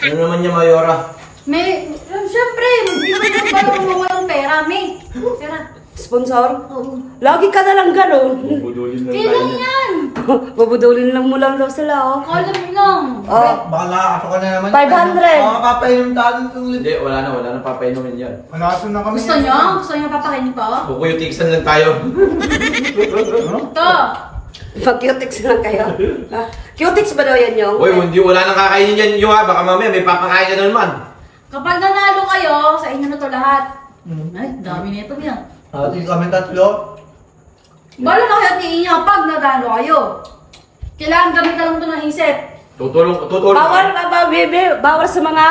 Ano naman niya, Mayora? May, siyempre, hindi mo na parang walang pera, may. Pera. Sponsor? Oo. Lagi ka na lang ganun. Bubudulin lang Kailan yan? Bubudulin lang mo lang daw sila, oh. Kala mo lang. Oh, Baka nakakasok ka na naman. 500. Baka papainom tayo itong Hindi, wala na papainumin yan. Malason na kami. Gusto nyo? Gusto nyo papakainin ko? Kukuyotiksan lang tayo. Ito. mag-cutix lang kayo. Ah, cutix ba daw yan yung? Uy, hindi, wala nang kakainin yan yung ha. Baka mamaya may papakain ka na naman. Kapag nanalo kayo, sa inyo na to lahat. Ay, dami nito yan. Ati kami tatlo. Bala na kaya tingin niya pag nanalo kayo. Kailangan gamit ka lang ito ng isip. Tutulong. Bawal ka ba, baby? Bawal sa mga...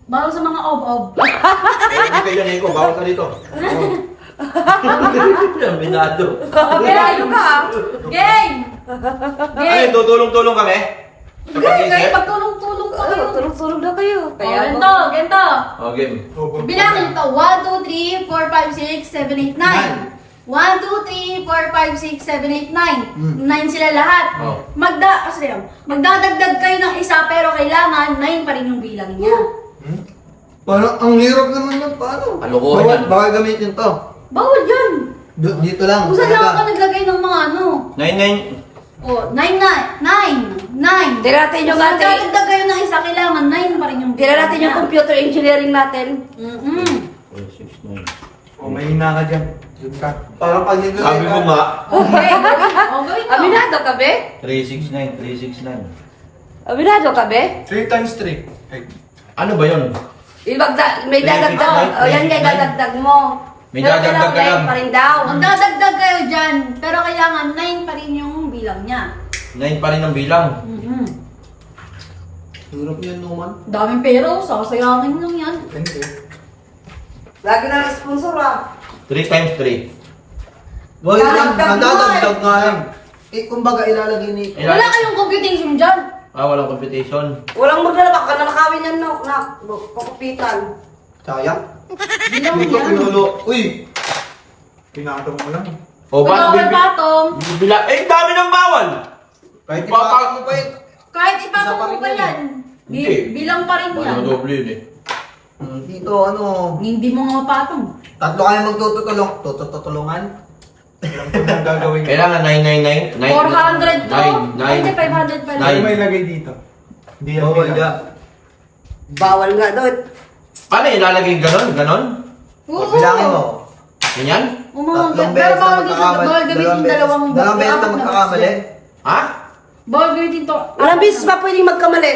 Bawal sa mga ob-ob. Hindi kayo yan, Eko. Bawal ka dito. Yan, binado. Kaya ka. Game! Ano Game! yun, tutulong-tulong kami? Sa Game! Kahit pag-isip? pagtulong-tulong pa kayo. Tulog-tulog daw kayo. Oh, ganito, ganito. O, game. Bilangin ito. 1, 2, 3, 4, 5, 6, 7, 8, 9. 1, 2, 3, 4, 5, 6, 7, 8, 9. 9 sila lahat. Oh. Magdadagdag kayo ng isa pero kailangan 9 pa rin yung bilang niya. Parang ang hirap naman yun. Paano? Kalokohan yan. Bawal gamitin to. Bawal yun. Dito lang. Kung saan lang ako naglagay ng mga ano. 9. Oh, 9 na. 9. Tira natin yung Kung ating... magdadagdag kayo ng isa, kailangan 9 pa rin yung Tira natin yung computer engineering natin. O, may hina ka dyan. Doon ka. Parang pag nito. Sabi ko nga. Okay, oh, gawin mo. Aminado ka, be? 369. Aminado ka, be? 3 times 3. Ay. Ano ba yun? May dadagdag. O, yan nga, dadagdag mo. May Pero dadagdag ka kailangan lang. pa rin daw. Magdadagdag kayo dyan, pero kailangan 9 pa rin yung bilang niya. 9 pa rin ang bilang. Hirap yan naman. Daming pero, sasayangin lang yan. Hindi. Lagi na lang sponsor, ah. 3 times 3. Wala lang. Dadagdag mo, Nadadagdag nga yan. Kumbaga ilalagay ni... Wala kayong computation dyan. Walang competition. Walang maglalabak ka na nakawin yan, no? Na, kukupitan. Sayang. Bilang Dito yan. pinulo. Uy! Pinatong mo lang. O, ba't Bawal patong. bibila? Eh, dami ng bawal! Kahit Papa- ipatong mo pa yun. Kahit Isa ipatong pa mo rin pa yan yan. Hindi. Bilang pa rin yan. Ano, doble yun eh. Dito ano... Hindi mo nga patong. Tatlo kayo magtutulong. Tutulungan? Alam ko na gagawin ko. Kailangan 999. 400 to. 9, Hindi, 500 pa Nine. lang. may lagay dito? Hindi yan. Bawal yan. Bawal nga doon. Paano ilalagay ganon? Ganon? Oo. Bilangin mo. Ganyan? Tatlong Pero beses na bawal dito, magkakamali. bawal gamitin dalawang Dalawang beses na magkakamali. Ha? Bawal gamitin to. Ilang beses ba pwedeng magkamali?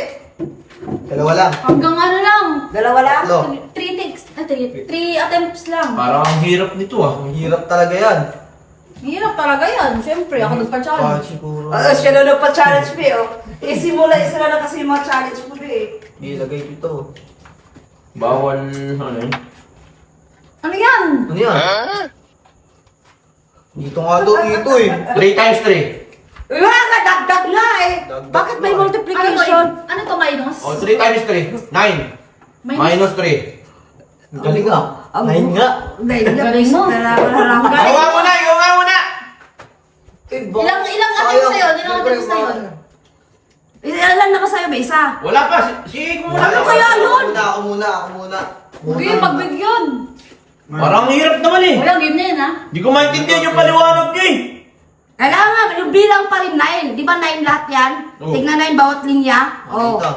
Dalawa lang. Hanggang ano lang. Dalawa lang? Tatlo. 3 attempts lang. Parang ang hirap nito ah. Ang hirap talaga yan. Hirap talaga yan. Siyempre, ako nagpa-challenge. Siguro. Siya na nagpa-challenge mo, oh. Isimula, isa na lang kasi yung mga challenge mo, eh. Ilagay dito. Bawal, ano yun? Ano yan? Ano yan? Dito nga daw ito eh. 3 times 3. Wala nga, dagdag nga, eh. Dagdag Bakit may nga. multiplication? Ano to, minus? O, 3 times 3. 9. Minus 3. Ang galing ah. Ang- Ayun nga. Galing mo. Ikaw nga muna! Ikaw nga muna! Ilang attempts sa'yo? Ilang attempts sa'yo? Ilan na ba sa'yo, ba isa? Wala pa! Si Iko muna! Ano kaya yun? Ako muna. Huwag yung pagbigyan. Parang ang hirap naman eh! Wala, game na yan ha. Hindi ko maintindihan yung paliwanag niyo eh! Kailangan nga, yung bilang pa rin 9. Di ba 9 lahat yan? Oo. Tignan 9 bawat linya. Oh. Dito.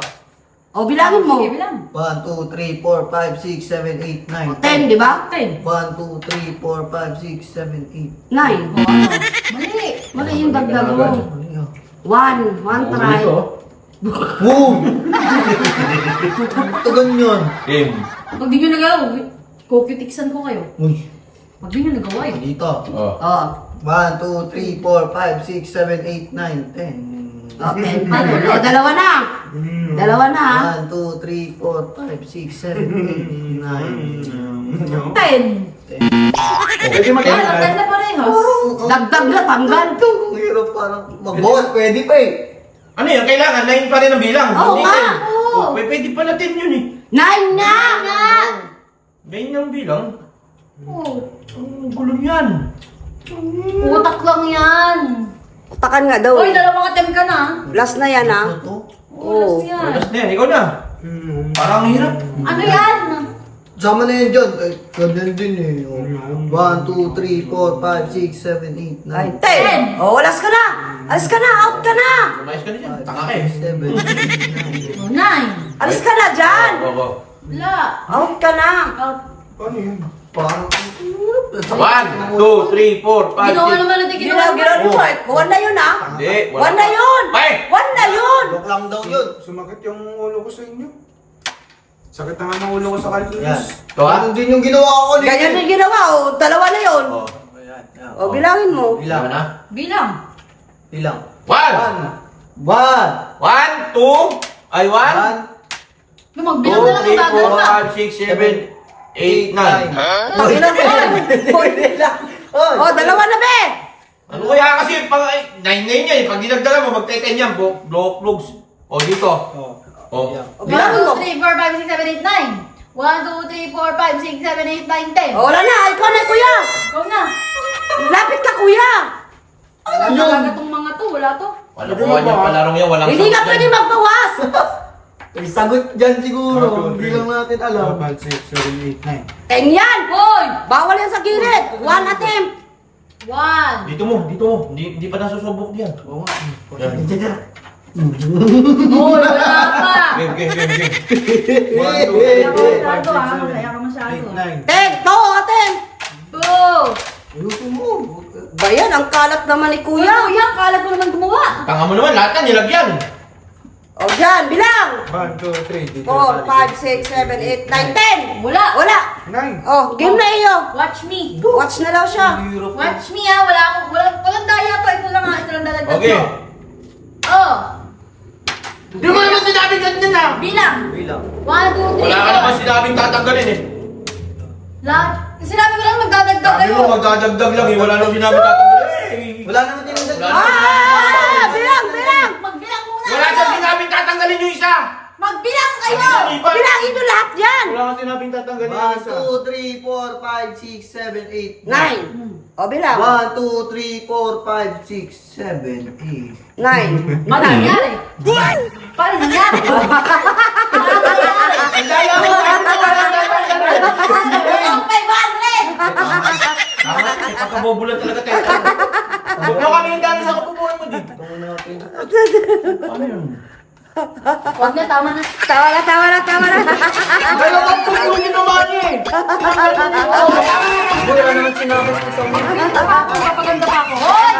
Oh, bilangin mo. Sige, bilang. 1, 2, 3, 4, 5, 6, 7, 8, 9. 10, di ba? 10. 1, 2, 3, 4, 5, 6, 7, 9. 8. Mali. Mali yung dagdag mo. Ano yun? 1 try. Wow! Ito ganyan. Game. Pag di nyo nagawa, kukutiksan ko kayo. Uy. Pag di nyo nagawa yun. Dito. Oh. Oh. 1, 2, 3, 4, 5, 6, 7, 8, 9, 10. Oh, 10 pa. Oh, dalawa na. Dalawa na, ha? 1, 2, 3, 4, 5, 6, 7, 8, 9. 10. Pwede Ano, 10 na parehas. Dagdag na, tanggal. Ito, ang hirap parang mag-boss. Pwede pa eh. Ano yun? Kailangan 9 pa rin ang bilang. Oo Hindi nga. 10. Oh, pwede pala 10 yun eh. 9 nga! 9 ang bilang. Oh. Ang gulo yan. Utak lang yan. Takan nga daw. Uy, dalawang attempt ka na. Last na yan, ha? Ano to? Ulas Oo. yan. Oras na yan. Ikaw na. Parang hirap. Ano yan? Sama na yan dyan. Ay, ganyan din eh. 1, 2, 3, 4, 5, 6, 7, 8, 9. 10. Oh, alas ka na. Alas ka na. Out ka na. Lumayas ka na dyan. Tanga ka eh. 7, 8, 9. 9. Alas ka na dyan. Go. Wala. Out ka na. Paano yun? Parang... 1, 2, 3, 4, 5, 6. Ginawa naman natin Ginaw, ginaw ni Mark. One na yun, ah. Hindi. One na yun. Ay! One na yun. Joke lang daw yun. Sumakit yung ulo ko sa inyo. Sakit na nga ng ulo ko sa Yan. kalkulus. Ito ha? Ganun din yung ginawa ko nito. Ganyan din ginawa, oh. Dalawa na yun. Oh. Oh, bilangin mo. Ilan na? Bilang. Ilang? 1, 1, 2, ay 1, 2, Magbilang na lang 3, bagal pa. 4, 5, 6, 7, 8, 9. Oh, ilan na yun? Oh, dalawa na, be. Ano kaya kasi pag 9 na yun yan, pag dinagdagan mo, magte-10 yan, block plugs. O dito. Oh. O. 1, 2, 3, 4, 5, 6, 7, 8, 9. 1, 2, 3, 4, 5, 6, 7, 8, 9, 10. Oh, wala na. Ikaw na, kuya. Ikaw na. Lapit ka, kuya. Wala talaga tong mga to. Wala to. Wala kuha niya palarong yan, walang Hindi ka sagot pwede yan. magbawas. May sagot dyan siguro. Hindi lang natin alam. 5, 6, 7, 8, 9. Ten yan. Hoy! Bawal yan sa gilid. One attempt. 1. Dito mo. Hindi pa nasusubok yan. Oo nga. Yan. Hoy, wala pa. Game. 1, 2, 3, Masaya 4, 5, 6, ka masyado, ha? Masaya ka 7, masyado. 8, 9. Ten. To, attempt. 2. Ayusin mo. Ba yan? Ang kalat naman ni Kuya, kuya. kuya, kalat mo naman gumawa. Tanga mo naman, lahat yan, nilagyan. O, dyan. Bilang. 1, 2, 3, 4, 5, 6, 7, 8, 9, 10. Wala. Wala. 9. Oh, game na iyo. Watch me. Watch na daw siya. Watch me, ha. Wala akong, walang daya to. Ito lang, ha. Ito lang dadagdag Okay. ko. Oh. Di mo naman sinabing ganyan na. Bilang. Bilang. 1, 2, 3, Wala ka naman sinabing tatanggalin eh. Lahat. Sinabi ko lang magdadagdag Sabi kayo. mo, magdadagdag lang eh. Wala naman sinabing tatanggalin. Wala naman din ang Wala Ah! Bilang, bilang. Magbilang muna. Wala siyang sinabing tatanggalin yung isa. Magbilang kayo. Bilangin nyo lahat yan. Wala kang sinabing tatanggalin yung 1, isa. 2, 3, 4, 5, 6, 7, 8, 9. O, bilang. 1, 2, 3, 4, 5, 6, 7, 8. 9. Paano nangyari? Paano nangyari? Ang daya mo. Ang 500! Tama, pagkabobulan talaga tayo. Huwag mo kami yung dami sa kapubuhan mo dito. Ano yun? Huwag na, tama na. Tawa na, tawa na, tawa na. Dalawang pagkunin naman eh. Wala naman sinabi ko sa mga. Papaganda pa ako. Hoy!